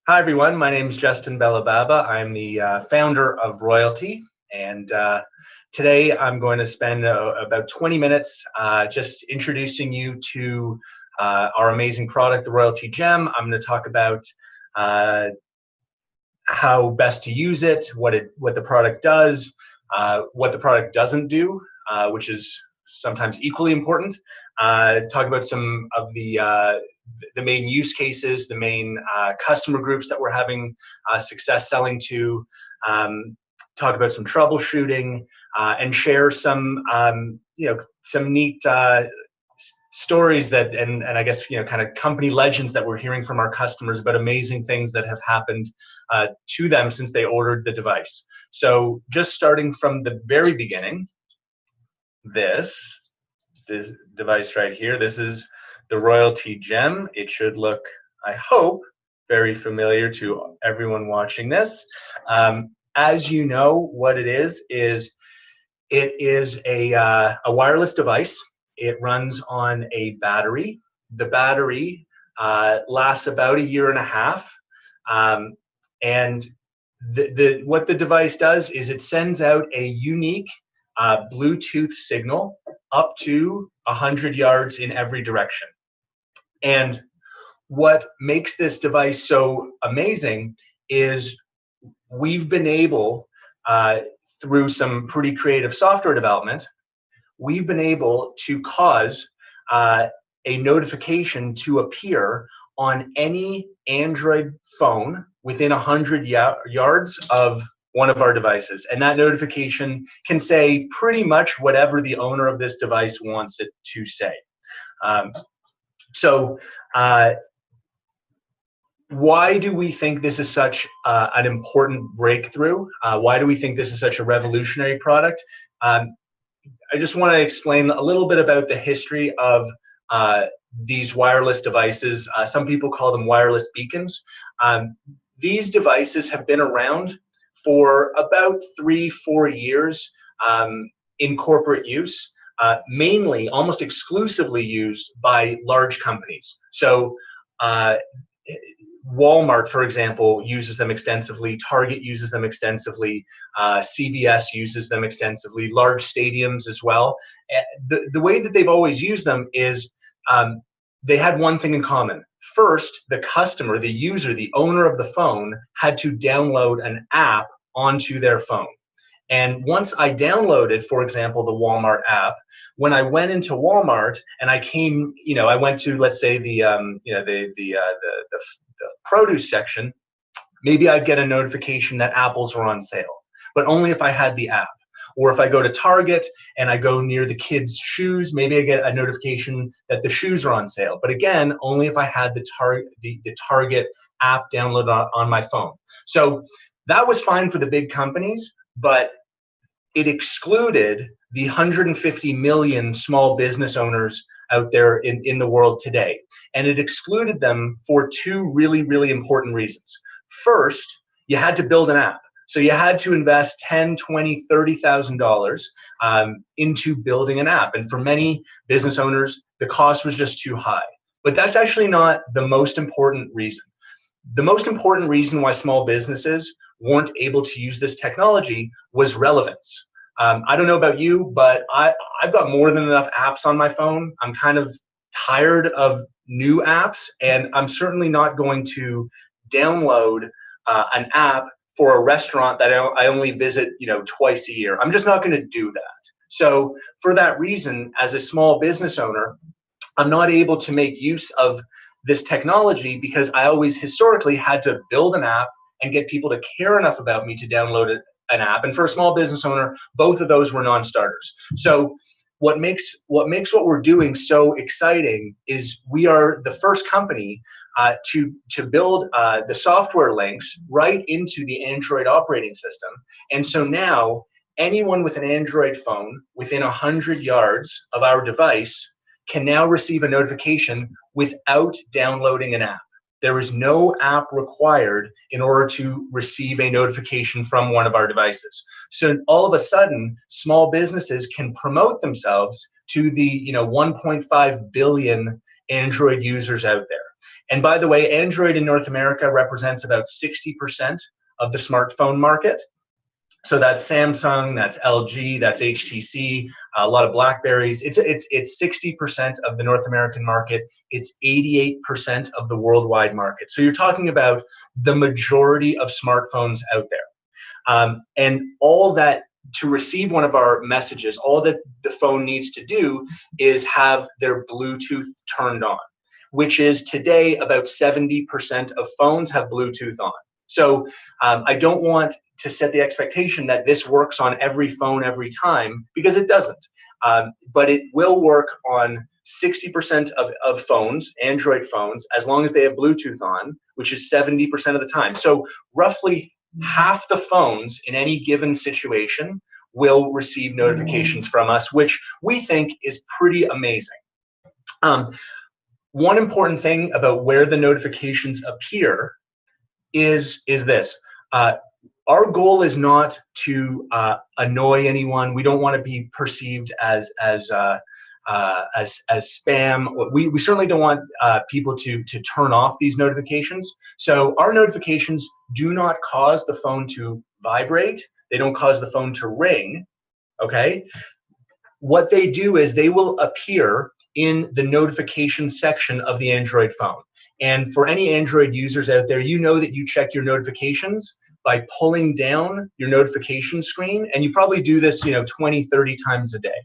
Hi, everyone. My name is Justin Bellababa. I'm the founder of Royaltie, and today I'm going to spend about 20 minutes just introducing you to our amazing product, the Royaltie Gem. I'm going to talk about how best to use it, what the product does, what the product doesn't do, which is sometimes equally important. Talk about some of the main use cases, the main customer groups that we're having success selling to, talk about some troubleshooting, and share some some neat stories that and I guess kind of company legends that we're hearing from our customers about amazing things that have happened to them since they ordered the device. So just starting from the very beginning, this device right here, this is the Royaltie Gem. It should look, I hope, very familiar to everyone watching this. As you know, what it is a wireless device. It runs on a battery. The battery lasts about a year and a half. And what the device does is it sends out a unique Bluetooth signal up to 100 yards in every direction. And what makes this device so amazing is we've been able, through some pretty creative software development, we've been able to cause a notification to appear on any Android phone within 100 yards of one of our devices. And that notification can say pretty much whatever the owner of this device wants it to say. Why do we think this is such an important breakthrough? Why do we think this is such a revolutionary product? I just want to explain a little bit about the history of these wireless devices. Some people call them wireless beacons. These devices have been around for about 3-4 years in corporate use, mainly, almost exclusively used by large companies. So Walmart, for example, uses them extensively. Target uses them extensively. CVS uses them extensively. Large stadiums as well. The way that they've always used them is they had one thing in common. First, the customer, the user, the owner of the phone had to download an app onto their phone. And once I downloaded, for example, the Walmart app, when I went into Walmart and I came, I went to, let's say, the produce section, maybe I'd get a notification that apples are on sale, but only if I had the app. Or if I go to Target and I go near the kids' shoes, maybe I get a notification that the shoes are on sale. But again, only if I had the Target app downloaded on my phone. So that was fine for the big companies, but it excluded the 150 million small business owners out there in the world today. And it excluded them for two really, really important reasons. First, you had to build an app. So you had to invest $10,000, $20,000, $30,000 into building an app. And for many business owners, the cost was just too high. But that's actually not the most important reason. The most important reason why small businesses weren't able to use this technology was relevance. I don't know about you, but I've got more than enough apps on my phone. I'm kind of tired of new apps, and I'm certainly not going to download an app for a restaurant that I only visit, twice a year. I'm just not going to do that. So for that reason, as a small business owner, I'm not able to make use of this technology because I always historically had to build an app and get people to care enough about me to download an app. And for a small business owner, both of those were non-starters. So what makes what we're doing so exciting is we are the first company to build the software links right into the Android operating system. And so now anyone with an Android phone within 100 yards of our device can now receive a notification without downloading an app. There is no app required in order to receive a notification from one of our devices. So all of a sudden, small businesses can promote themselves to the 1.5 billion Android users out there. And by the way, Android in North America represents about 60% of the smartphone market. So that's Samsung, that's LG, that's HTC, a lot of Blackberries. It's 60% of the North American market. It's 88% of the worldwide market. So you're talking about the majority of smartphones out there. And all that, to receive one of our messages, all that the phone needs to do is have their Bluetooth turned on, which is today about 70% of phones have Bluetooth on. So I don't want to set the expectation that this works on every phone every time, because it doesn't. But it will work on 60% of phones, Android phones, as long as they have Bluetooth on, which is 70% of the time. So roughly half the phones in any given situation will receive notifications from us, which we think is pretty amazing. One important thing about where the notifications appear is this. Our goal is not to annoy anyone. We don't want to be perceived as spam. We certainly don't want people to turn off these notifications. So our notifications do not cause the phone to vibrate. They don't cause the phone to ring. Okay. What they do is they will appear in the notification section of the Android phone. And for any Android users out there, you know that you check your notifications by pulling down your notification screen, and you probably do this 20, 30 times a day.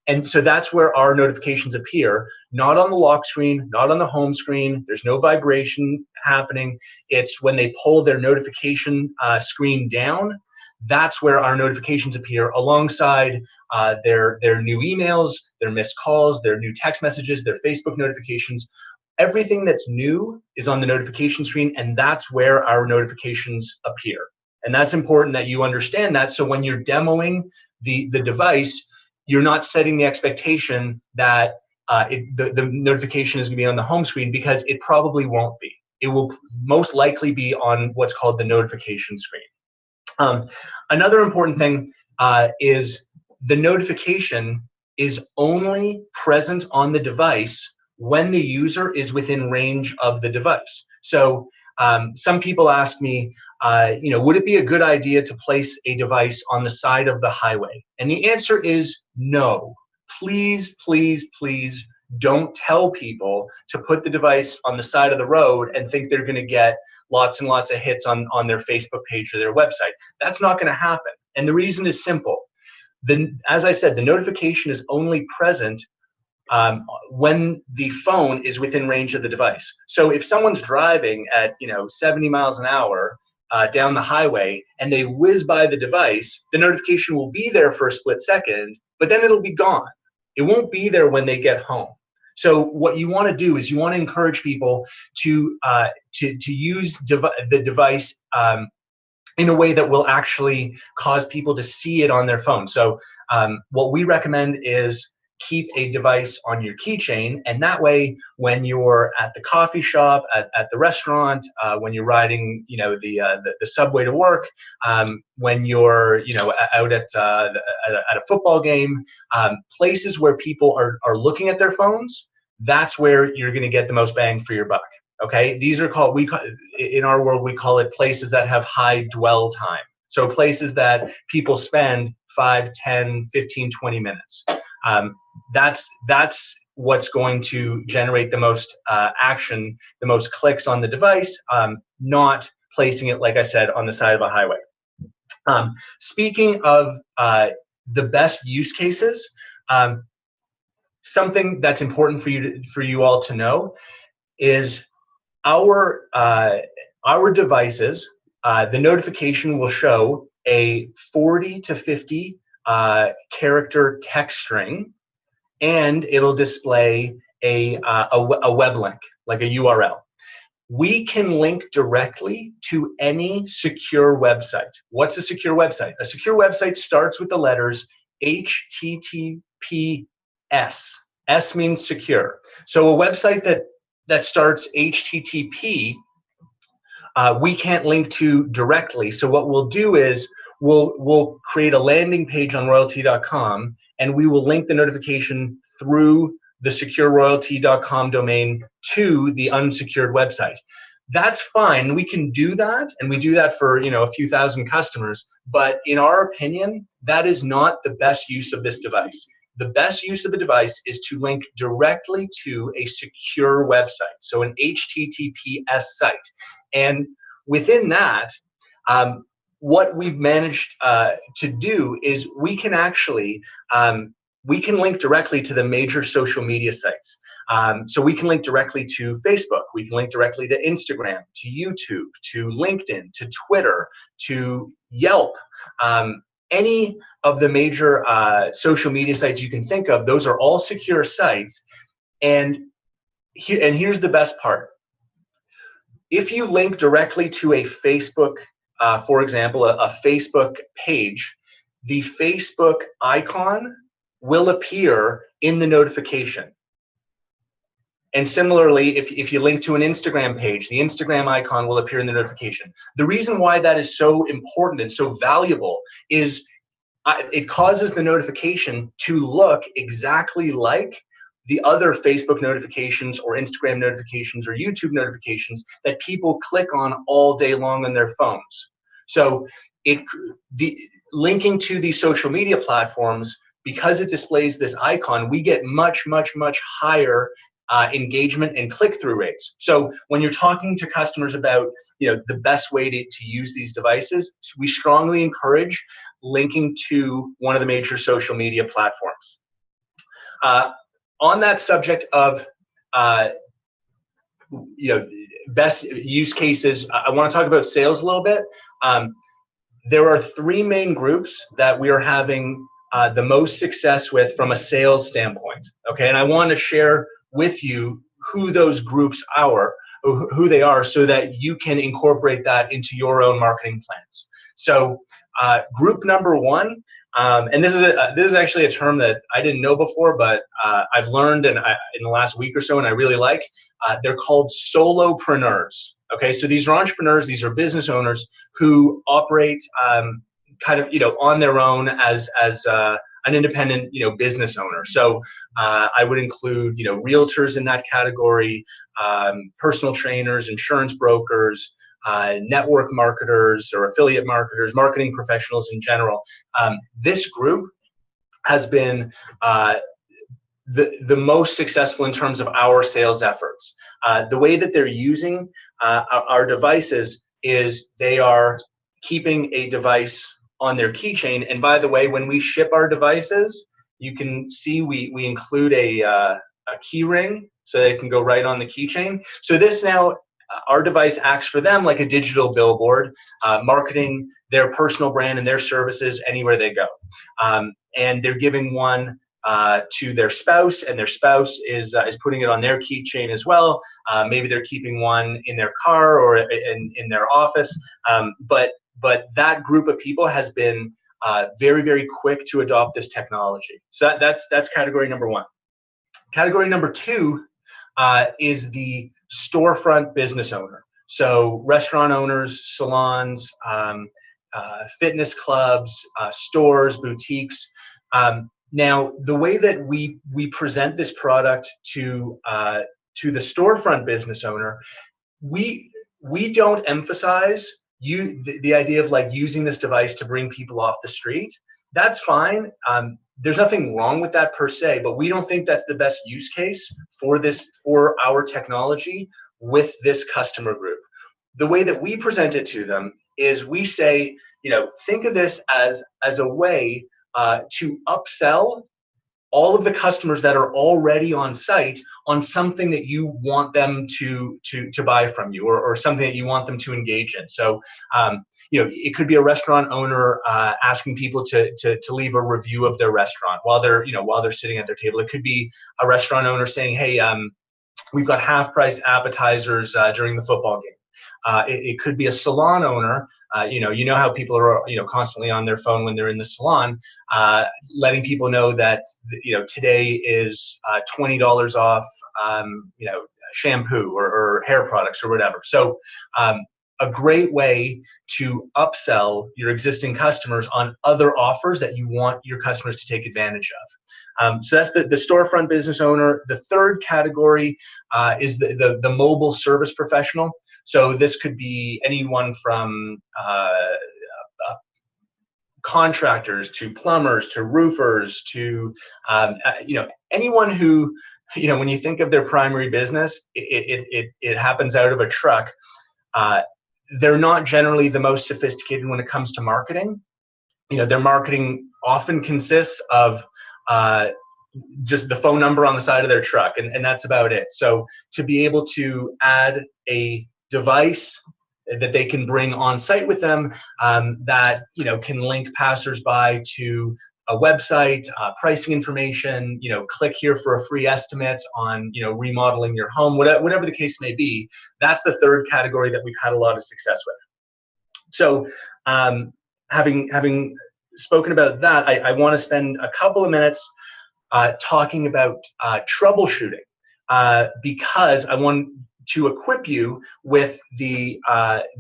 And so that's where our notifications appear, not on the lock screen, not on the home screen. There's no vibration happening. It's when they pull their notification screen down, that's where our notifications appear, alongside their new emails, their missed calls, their new text messages, their Facebook notifications. Everything that's new is on the notification screen, and that's where our notifications appear. And that's important that you understand that, so when you're demoing the device, you're not setting the expectation that the notification is going to be on the home screen, because it probably won't be. It will most likely be on what's called the notification screen. Another important thing is the notification is only present on the device when the user is within range of the device. So some people ask me, would it be a good idea to place a device on the side of the highway? And the answer is no. Please, please, please don't tell people to put the device on the side of the road and think they're going to get lots and lots of hits on their Facebook page or their website. That's not going to happen. And the reason is simple. As I said, the notification is only present when the phone is within range of the device. So if someone's driving at 70 miles an hour down the highway and they whiz by the device, the notification will be there for a split second, but then it'll be gone. It won't be there when they get home. So what you want to do is you want to encourage people to use the device in a way that will actually cause people to see it on their phone. So what we recommend is keep a device on your keychain, and that way when you're at the coffee shop, at the restaurant, when you're riding the subway to work, when you're out at a football game, places where people are looking at their phones, that's where you're going to get the most bang for your buck. Okay, these are called, in our world we call it places that have high dwell time. So places that people spend 5, 10, 15, 20 minutes. That's what's going to generate the most action, the most clicks on the device, not placing it, like I said, on the side of a highway. Speaking of the best use cases, something that's important for you all to know is our devices, the notification will show a 40 to 50 character text string, and it'll display a web link, like a URL. We can link directly to any secure website. What's a secure website? A secure website starts with the letters HTTPS. S means secure. So a website that starts HTTP, we can't link to directly. So what we'll do is we'll create a landing page on royaltie.com, and we will link the notification through the secureroyalty.com domain to the unsecured website. That's fine. We can do that, and we do that for a few thousand customers. But in our opinion, that is not the best use of this device. The best use of the device is to link directly to a secure website, so an HTTPS site. And within that, what we've managed to do is we can actually we can link directly to the major social media sites. So we can link directly to Facebook, we can link directly to Instagram, to YouTube, to LinkedIn, to Twitter, to Yelp. Any of the major social media sites you can think of, those are all secure sites. And here's the best part. If you link directly to a Facebook, for example, a Facebook page, the Facebook icon will appear in the notification. And similarly, if you link to an Instagram page, the Instagram icon will appear in the notification. The reason why that is so important and so valuable is it causes the notification to look exactly like the other Facebook notifications or Instagram notifications or YouTube notifications that people click on all day long on their phones. So linking to these social media platforms, because it displays this icon, we get much, much, much higher engagement and click-through rates. So when you're talking to customers about the best way to use these devices, we strongly encourage linking to one of the major social media platforms. On that subject of best use cases, I want to talk about sales a little bit. There are three main groups that we are having the most success with from a sales standpoint. Okay, and I want to share with you who those groups are, who they are, so that you can incorporate that into your own marketing plans. So group number one, and this is actually a term that I didn't know before, but I've learned in the last week or so, and I really like. They're called solopreneurs. Okay, so these are entrepreneurs, these are business owners who operate kind of on their own as an independent business owner. So I would include realtors in that category, personal trainers, insurance brokers, network marketers or affiliate marketers, marketing professionals in general. This group has been the most successful in terms of our sales efforts. The way that they're using our devices is they are keeping a device on their keychain. And by the way, when we ship our devices, you can see we include a key ring so they can go right on the keychain. So this now, our device acts for them like a digital billboard, marketing their personal brand and their services anywhere they go. And they're giving one to their spouse, and their spouse is putting it on their keychain as well. Maybe they're keeping one in their car or in their office. But that group of people has been very, very quick to adopt this technology. So that's category number one. Category number two is the storefront business owner. So restaurant owners, salons, fitness clubs, stores, boutiques. Now, the way that we present this product to the storefront business owner, we don't emphasize the idea of like using this device to bring people off the street. That's fine. There's nothing wrong with that per se, but we don't think that's the best use case for our technology with this customer group. The way that we present it to them is we say, think of this as a way to upsell all of the customers that are already on site on something that you want them to buy from you, or something that you want them to engage in. So it could be a restaurant owner asking people to leave a review of their restaurant while they're sitting at their table. It could be a restaurant owner saying, hey, we've got half-price appetizers during the football game. It could be a salon owner. You know how people are constantly on their phone when they're in the salon, letting people know that today is $20 off shampoo or hair products or whatever. So a great way to upsell your existing customers on other offers that you want your customers to take advantage of. So that's the storefront business owner. The third category is the mobile service professional. So this could be anyone from contractors to plumbers to roofers to anyone who, when you think of their primary business, it happens out of a truck. They're not generally the most sophisticated when it comes to marketing. Their marketing often consists of just the phone number on the side of their truck, and that's about it. So to be able to add a device that they can bring on site with them, that can link passersby to a website, pricing information, click here for a free estimate on remodeling your home, whatever the case may be. That's the third category that we've had a lot of success with. So having spoken about that, I want to spend a couple of minutes talking about troubleshooting, because I want to equip you with the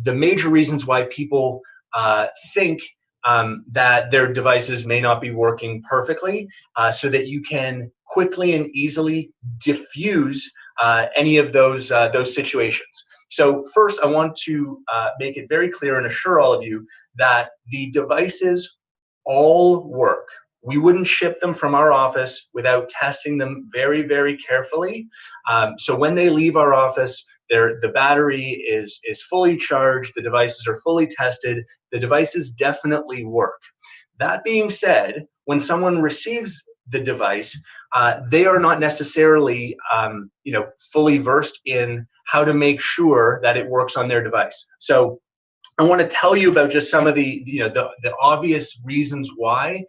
major reasons why people think that their devices may not be working perfectly, so that you can quickly and easily diffuse any of those situations. So first, I want to make it very clear and assure all of you that the devices all work. We wouldn't ship them from our office without testing them very, very carefully. So when they leave our office, the battery is fully charged, the devices are fully tested, the devices definitely work. That being said, when someone receives the device, they are not necessarily fully versed in how to make sure that it works on their device. So I want to tell you about just some of the obvious reasons why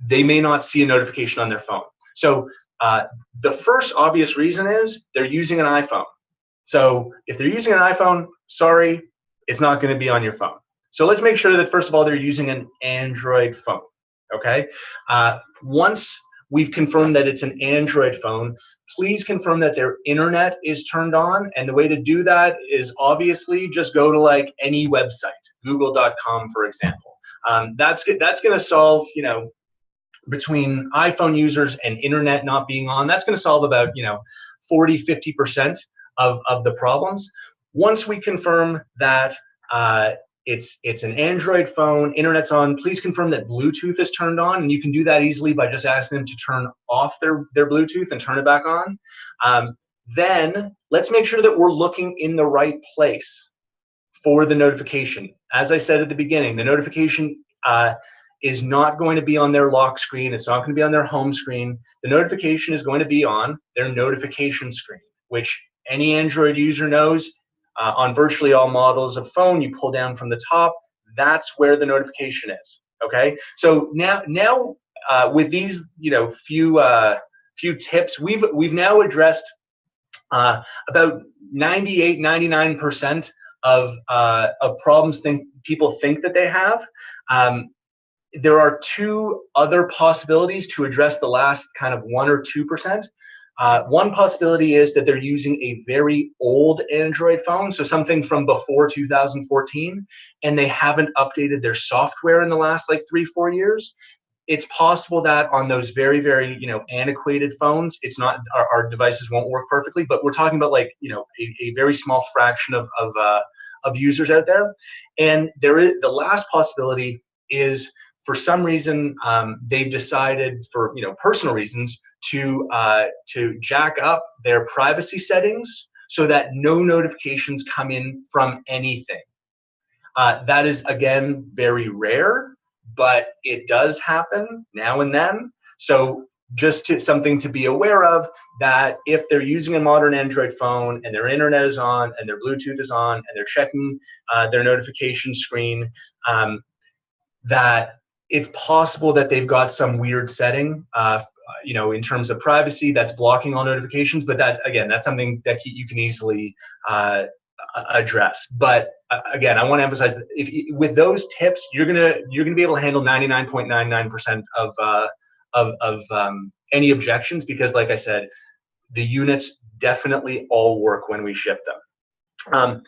they may not see a notification on their phone. So the first obvious reason is they're using an iPhone. So if they're using an iPhone, sorry, it's not going to be on your phone. So let's make sure that first of all they're using an Android phone. Okay. Once we've confirmed that it's an Android phone, please confirm that their internet is turned on. And the way to do that is obviously just go to like any website, google.com, for example. That's going to solve, between iPhone users and internet not being on, that's going to solve about, 40, 50% of the problems. Once we confirm that it's an Android phone, internet's on, please confirm that Bluetooth is turned on, and you can do that easily by just asking them to turn off their Bluetooth and turn it back on. Then let's make sure that we're looking in the right place for the notification. As I said at the beginning, the notification is not going to be on their lock screen. It's not going to be on their home screen. The notification is going to be on their notification screen, which any Android user knows. On virtually all models of phone, you pull down from the top. That's where the notification is. Okay. So now with these few tips, we've now addressed about 98, 99% of problems people think that they have. There are two other possibilities to address the last kind of 1 or 2%. One possibility is that they're using a very old Android phone, so something from before 2014, and they haven't updated their software in the last like 3-4 years. It's possible that on those very, very antiquated phones, it's not our devices won't work perfectly, but we're talking about like a very small fraction of users out there. And there is the last possibility is, for some reason, they've decided, for personal reasons, to jack up their privacy settings so that no notifications come in from anything. That is, again, very rare, but it does happen now and then. So just something to be aware of, that if they're using a modern Android phone and their internet is on and their Bluetooth is on and they're checking their notification screen, that it's possible that they've got some weird setting, in terms of privacy that's blocking all notifications. But that's something that you can easily address. But again, I want to emphasize that with those tips, you're gonna be able to handle 99.99% of any objections, because, like I said, the units definitely all work when we ship them.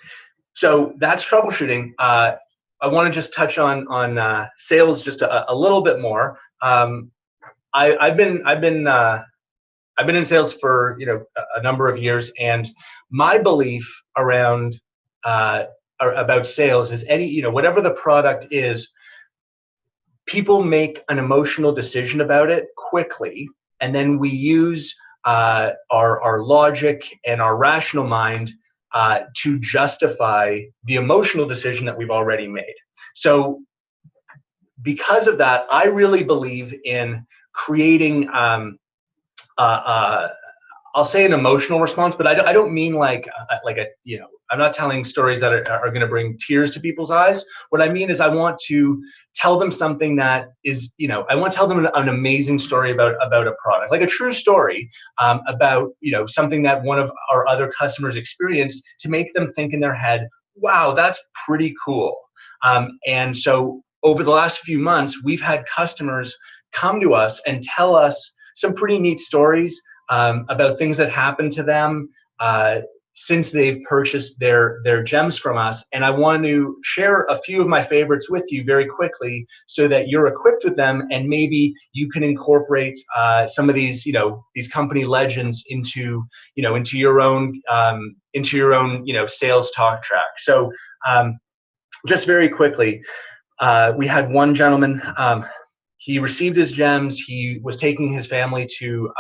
So that's troubleshooting. I want to just touch on sales just a little bit more. I've been in sales for a number of years, and my belief around about sales is whatever the product is, people make an emotional decision about it quickly, and then we use our logic and our rational mind to justify the emotional decision that we've already made. So because of that, I really believe in creating I'll say an emotional response, but I don't mean like I'm not telling stories that are going to bring tears to people's eyes. What I mean is I want to tell them something that is, I want to tell them an amazing story about a product, like a true story about, something that one of our other customers experienced, to make them think in their head, wow, that's pretty cool. And so over the last few months, we've had customers come to us and tell us some pretty neat stories about things that happened to them since they've purchased their gems from us. And I want to share a few of my favorites with you very quickly, so that you're equipped with them, and maybe you can incorporate some of these company legends into your own sales talk track. So just very quickly, we had one gentleman. He received his gems. He was taking his family to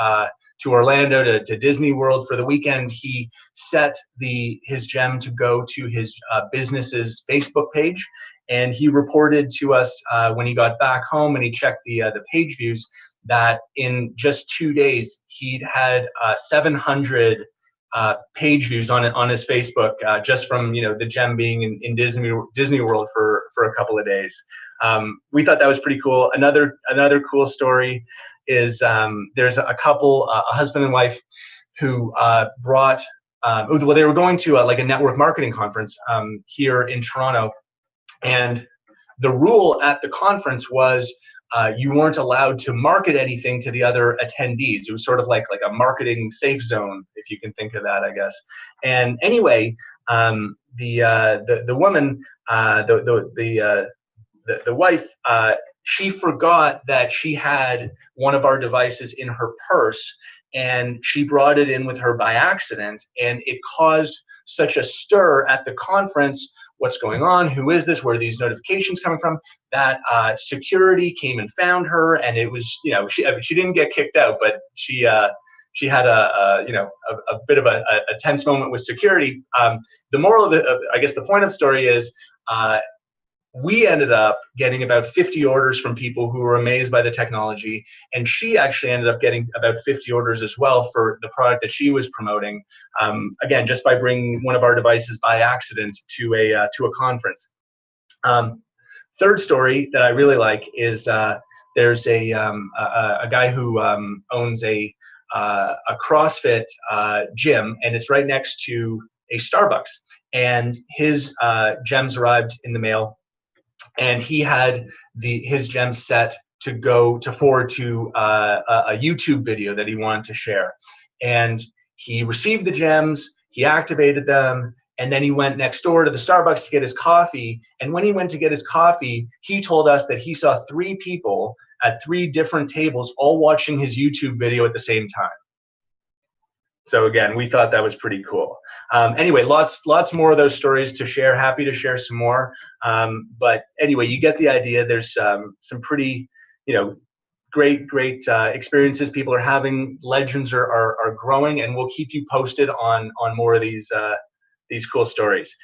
Orlando to Disney World for the weekend. He set his gem to go to his business's Facebook page, and he reported to us when he got back home and he checked the page views, that in just 2 days he'd had 700 page views on his Facebook, just from the gem being in Disney World for a couple of days. We thought that was pretty cool. Another cool story is there's a couple, a husband and wife, who brought, they were going to like a network marketing conference here in Toronto, and the rule at the conference was you weren't allowed to market anything to the other attendees. It was sort of like a marketing safe zone, if you can think of that, I guess. And anyway, the woman, the wife, she forgot that she had one of our devices in her purse, and she brought it in with her by accident, and it caused such a stir at the conference. What's going on? Who is this? Where are these notifications coming from? That security came and found her, and it was, she didn't get kicked out, but she had a bit of a tense moment with security. The moral of I guess the point of the story is, we ended up getting about 50 orders from people who were amazed by the technology, and she actually ended up getting about 50 orders as well for the product that she was promoting, again, just by bringing one of our devices by accident to a conference. Third story that I really like is there's a guy who owns a CrossFit gym, and it's right next to a Starbucks, and his gems arrived in the mail, and he had his gems set to forward to a YouTube video that he wanted to share. And he received the gems, he activated them, and then he went next door to the Starbucks to get his coffee. And when he went to get his coffee, he told us that he saw 3 people at 3 different tables all watching his YouTube video at the same time. So again, we thought that was pretty cool. Anyway, lots more of those stories to share. Happy to share some more. But anyway, you get the idea. There's some pretty, great experiences people are having. Legends are growing, and we'll keep you posted on more of these cool stories.